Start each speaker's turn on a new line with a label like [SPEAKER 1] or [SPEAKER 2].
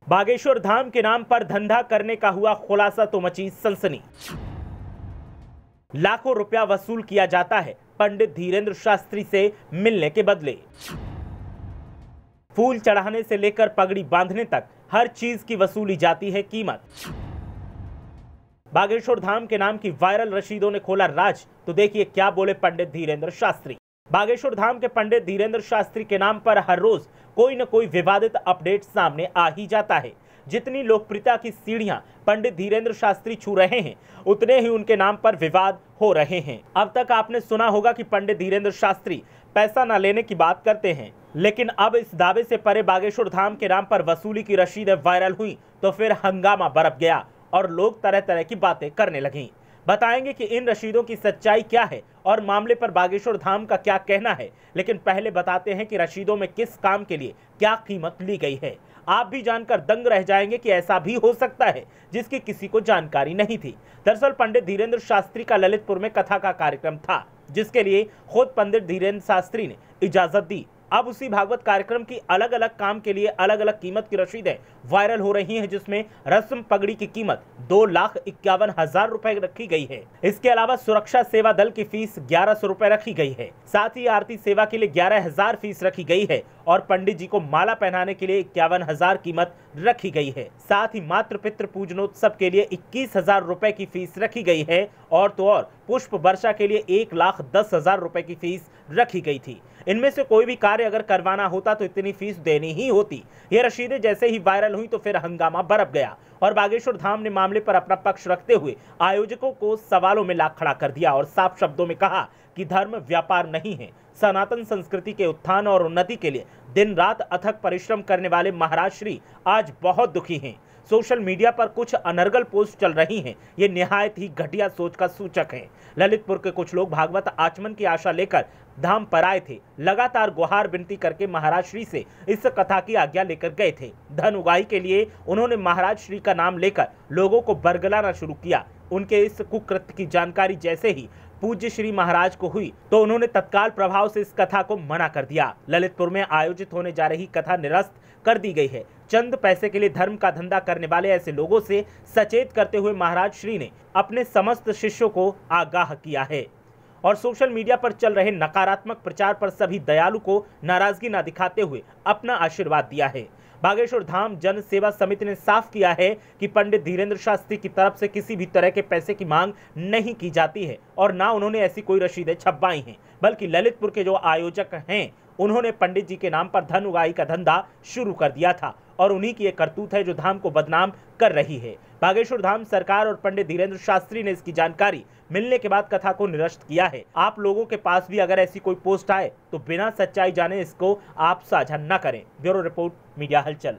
[SPEAKER 1] बागेश्वर धाम के नाम पर धंधा करने का हुआ खुलासा तो मची सनसनी। लाखों रुपया वसूल किया जाता है पंडित धीरेन्द्र शास्त्री से मिलने के बदले। फूल चढ़ाने से लेकर पगड़ी बांधने तक हर चीज की वसूली जाती है कीमत। बागेश्वर धाम के नाम की वायरल रशीदों ने खोला राज, तो देखिए क्या बोले पंडित धीरेन्द्र शास्त्री। बागेश्वर धाम के पंडित धीरेन्द्र शास्त्री के नाम पर हर रोज कोई न कोई विवादित अपडेट सामने आ ही जाता है। जितनी लोकप्रियता की सीढ़ियां पंडित धीरेन्द्र शास्त्री छू रहे हैं, उतने ही उनके नाम पर विवाद हो रहे हैं। अब तक आपने सुना होगा कि पंडित धीरेन्द्र शास्त्री पैसा न लेने की बात करते हैं, लेकिन अब इस दावे से परे बागेश्वर धाम के नाम पर वसूली की रशीदें वायरल हुई तो फिर हंगामा बरप गया और लोग तरह तरह की बातें करने लगे। बताएंगे कि इन रशीदों की सच्चाई क्या है और मामले पर बागेश्वर धाम का क्या कहना है, लेकिन पहले बताते हैं कि रशीदों में किस काम के लिए क्या कीमत ली गई है। आप भी जानकर दंग रह जाएंगे कि ऐसा भी हो सकता है जिसकी किसी को जानकारी नहीं थी। दरअसल पंडित धीरेन्द्र शास्त्री का ललितपुर में कथा का कार्यक्रम था, जिसके लिए खुद पंडित धीरेन्द्र शास्त्री ने इजाजत दी। अब उसी भागवत कार्यक्रम की अलग अलग काम के लिए अलग अलग कीमत की रशीदें वायरल हो रही हैं, जिसमें रस्म पगड़ी की कीमत 2,51,000 रुपए रखी गई है। इसके अलावा सुरक्षा सेवा दल की फीस 1,100 रुपए रखी गई है। साथ ही आरती सेवा के लिए 11,000 फीस रखी गई है और पंडित जी को माला पहनाने के लिए 51,000 कीमत रखी गई है। साथ ही मातृ पितृ पूजनोत्सव के लिए 21,000 रुपए की फीस रखी गई है और तो और पुष्प वर्षा के लिए 1,10,000 रुपए की फीस रखी गई थी। इनमें से कोई भी कार्य अगर करवाना होता तो इतनी फीस देनी ही होती। ये रशीदें जैसे ही वायरल हुई तो फिर हंगामा बरप गया और बागेश्वर धाम ने मामले पर अपना पक्ष रखते हुए आयोजकों को सवालों में ला खड़ा कर दिया और साफ शब्दों में कहा कि धर्म व्यापार नहीं है। सनातन संस्कृति के उत्थान और उन्नति के लिए दिन रात अथक परिश्रम करने वाले महाराज श्री आज बहुत दुखी हैं। सोशल मीडिया पर कुछ अनर्गल पोस्ट चल रही हैं, ये निहायत ही घटिया सोच का सूचक है। ललितपुर के कुछ लोग भागवत आचमन की आशा लेकर धाम पर आए थे। लगातार गुहार विनती करके महाराज श्री से इस कथा की आज्ञा लेकर गए थे। धन उगाही के लिए उन्होंने महाराज श्री का नाम लेकर लोगों को बरगलाना शुरू किया। उनके इस कुकृत्य की जानकारी जैसे ही पूज्य श्री महाराज को हुई तो उन्होंने तत्काल प्रभाव से इस कथा को मना कर दिया। ललितपुर में आयोजित होने जा रही कथा निरस्त कर दी गई है। चंद पैसे के लिए धर्म का धंधा करने वाले ऐसे लोगों से सचेत करते हुए महाराज श्री ने अपने समस्त शिष्यों को आगाह किया है और सोशल मीडिया पर चल रहे नकारात्मक प्रचार पर सभी दयालु को नाराजगी न दिखाते हुए अपना आशीर्वाद दिया है। बागेश्वर धाम जन सेवा समिति ने साफ किया है कि पंडित धीरेन्द्र शास्त्री की तरफ से किसी भी तरह के पैसे की मांग नहीं की जाती है और ना उन्होंने ऐसी कोई रशीदें छपवाई हैं, बल्कि ललितपुर के जो आयोजक हैं उन्होंने पंडित जी के नाम पर धन उगाही का धंधा शुरू कर दिया था और उन्हीं की एक करतूत है जो धाम को बदनाम कर रही है। बागेश्वर धाम सरकार और पंडित धीरेन्द्र शास्त्री ने इसकी जानकारी मिलने के बाद कथा को निरस्त किया है। आप लोगों के पास भी अगर ऐसी कोई पोस्ट आए तो बिना सच्चाई जाने इसको आप साझा न करें। ब्यूरो रिपोर्ट, मीडिया हलचल।